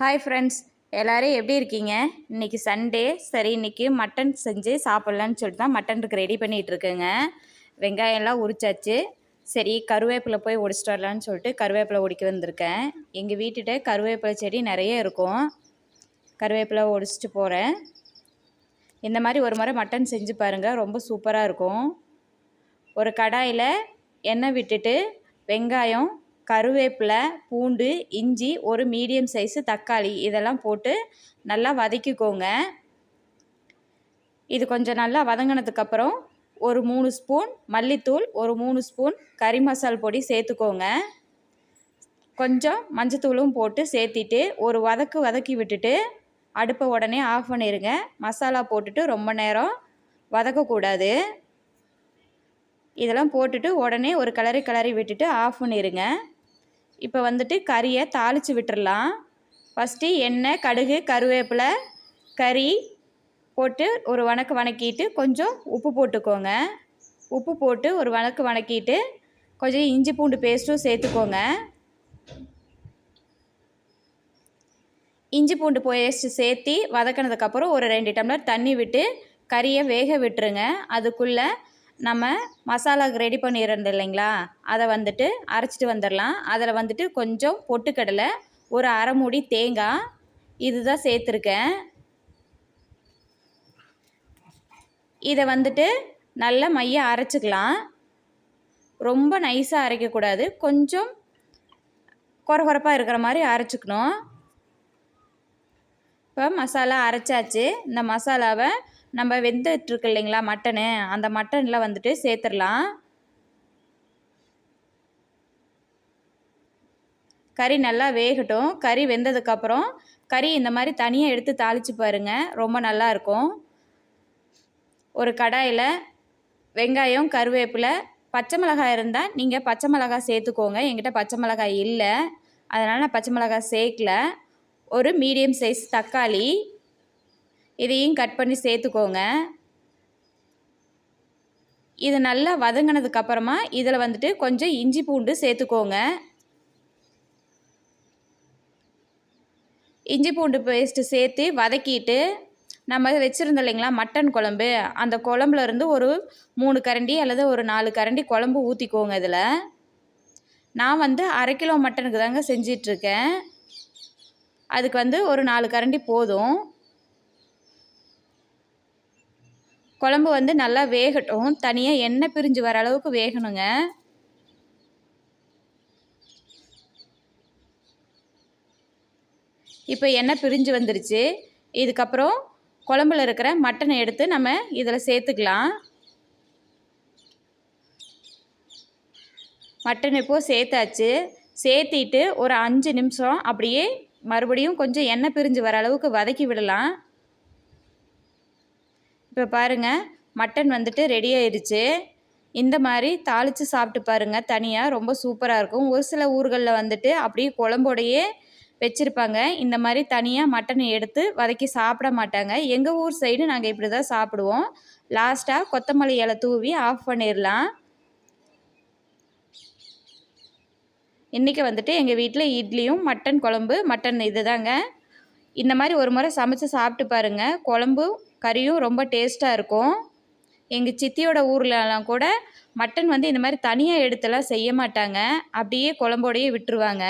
Hi friends, எல்லோரும் எப்படி இருக்கீங்க? இன்றைக்கி சண்டே, சரி இன்றைக்கி மட்டன் செஞ்சு சாப்பிட்லான்னு சொல்லிட்டு தான் மட்டனுக்கு ரெடி பண்ணிகிட்ருக்கேங்க. வெங்காயம்லாம் உரிச்சாச்சு. சரி கருவேப்பிலை போய் ஒடிச்சிட்டு வரலான்னு சொல்லிட்டு கருவேப்பிலை ஒடிக்க வந்திருக்கேன். எங்கள் வீட்டுகிட்ட கருவேப்பிலை செடி நிறைய இருக்கும். கருவேப்பிலை ஒடிச்சிட்டு போகிறேன். இந்த மாதிரி ஒரு முறை மட்டன் செஞ்சு பாருங்கள், ரொம்ப சூப்பராக இருக்கும். ஒரு கடாயில் எண்ணெய் விட்டுட்டு வெங்காயம், கருவேப்பிலை, பூண்டு, இஞ்சி, ஒரு மீடியம் சைஸு தக்காளி இதெல்லாம் போட்டு நல்லா வதக்கிக்கோங்க. இது கொஞ்சம் நல்லா வதங்கினதுக்கப்புறம் ஒரு 3 ஸ்பூன் மல்லித்தூள், ஒரு 3 ஸ்பூன் கறி மசால் பொடி சேர்த்துக்கோங்க. கொஞ்சம் மஞ்சத்தூளும் போட்டு சேர்த்திட்டு ஒரு வதக்கி விட்டுட்டு அடுப்பை உடனே ஆஃப் பண்ணிடுங்க. மசாலா போட்டுட்டு ரொம்ப நேரம் வதக்கக்கூடாது. இதெல்லாம் போட்டுட்டு உடனே ஒரு கிளறி விட்டுட்டு ஆஃப் பண்ணிடுங்க. இப்போ வந்துட்டு கறியை தாளித்து விட்டுடலாம். ஃபஸ்ட்டு எண்ணெய், கடுகு, கருவேப்பிலை, கறி போட்டு ஒரு வணக்கிட்டு கொஞ்சம் உப்பு போட்டுக்கோங்க. உப்பு போட்டு ஒரு வணக்கிட்டு கொஞ்சம் இஞ்சி பூண்டு பேஸ்ட்டும் சேர்த்துக்கோங்க. இஞ்சி பூண்டு பேஸ்ட்டு சேர்த்து வதக்கினதுக்கப்புறம் ஒரு 2 டம்ளர் தண்ணி விட்டு கறியை வேக விட்டுருங்க. அதுக்குள்ளே நம்ம மசாலாவுக்கு ரெடி பண்ணிடுறது இல்லைங்களா, அதை வந்துட்டு அரைச்சிட்டு வந்துடலாம். அதில் வந்துட்டு கொஞ்சம் பொட்டுக்கடலை, ஒரு அரை மூடி தேங்காய் இதுதான் சேர்த்துருக்கேன். இதை வந்துட்டு நல்லா மைய அரைச்சிக்கலாம். ரொம்ப நைஸாக அரைக்கக்கூடாது, கொஞ்சம் கொரகொரப்பாக இருக்கிற மாதிரி அரைச்சிக்கணும். இப்போ மசாலா அரைச்சாச்சு. இந்த மசாலாவை நம்ம வெந்துட்டுருக்கு இல்லைங்களா மட்டனு, அந்த மட்டனில் வந்துட்டு சேர்த்துடலாம். கறி நல்லா வேகட்டும். கறி வெந்ததுக்கப்புறம் கறி இந்த மாதிரி தனியாக எடுத்து தாளித்து பாருங்கள், ரொம்ப நல்லாயிருக்கும். ஒரு கடாயில் வெங்காயம், கருவேப்பிலை, பச்சை மிளகாய் இருந்தால் நீங்கள் பச்சை மிளகாய் சேர்த்துக்கோங்க. என்கிட்ட பச்சை மிளகாய் இல்லை, அதனால் நான் பச்சை மிளகாய் சேர்க்கல. ஒரு மீடியம் சைஸ் தக்காளி இதையும் கட் பண்ணி சேர்த்துக்கோங்க. இது நல்லா வதங்கினதுக்கப்புறமா இதில் வந்துட்டு கொஞ்சம் இஞ்சி பூண்டு சேர்த்துக்கோங்க. இஞ்சி பூண்டு பேஸ்ட்டு சேர்த்து வதக்கிட்டு நம்ம வச்சுருந்தோம் இல்லைங்களா மட்டன் குழம்பு, அந்த குழம்புலேருந்து ஒரு 3 கரண்டி அல்லது ஒரு 4 கரண்டி குழம்பு ஊற்றிக்கோங்க. இதில் நான் வந்து 1/2 கிலோ மட்டனுக்கு தாங்க செஞ்சிட்ருக்கேன். அதுக்கு வந்து ஒரு 4 கரண்டி போதும். குழம்பு வந்து நல்லா வேகட்டும். தனியாக எண்ணெய் பிரிஞ்சு வர அளவுக்கு வேகணுங்க. இப்போ எண்ணெய் பிரிஞ்சு வந்துருச்சு. இதுக்கப்புறம் குழம்புல இருக்கிற மட்டனை எடுத்து நம்ம இதில் சேர்த்துக்கலாம். மட்டன் இப்போது சேர்த்தாச்சு. சேர்த்திட்டு ஒரு 5 நிமிஷம் அப்படியே மறுபடியும் கொஞ்சம் எண்ணெய் பிரிஞ்சு வர அளவுக்கு வதக்கி விடலாம். இப்போ பாருங்கள், மட்டன் வந்துட்டு ரெடி ஆயிடுச்சு. இந்த மாதிரி தாளித்து சாப்பிட்டு பாருங்கள், தனியாக ரொம்ப சூப்பராக இருக்கும். ஒரு சில ஊர்களில் வந்துட்டு அப்படியே குழம்போடையே வச்சுருப்பாங்க. இந்த மாதிரி தனியாக மட்டனை எடுத்து வதக்கி சாப்பிட மாட்டாங்க. எங்கள் ஊர் சைடு நாங்கள் இப்படி தான் சாப்பிடுவோம். லாஸ்ட்டாக கொத்தமல்லி இலை தூவி ஆஃப் பண்ணிடலாம். இன்றைக்கி வந்துட்டு எங்கள் வீட்டில் இட்லியும் மட்டன் குழம்பு, மட்டன் இது தாங்க. இந்த மாதிரி ஒரு முறை சமைச்சு சாப்பிட்டு பாருங்கள். குழம்பும் கறியும் ரொம்ப டேஸ்ட்டாக இருக்கும். எங்கள் சித்தியோட ஊர்லலாம் கூட மட்டன் வந்து இந்த மாதிரி தனியாக எடுத்துலாம் செய்ய மாட்டாங்க, அப்படியே குழம்போடையே விட்டுருவாங்க.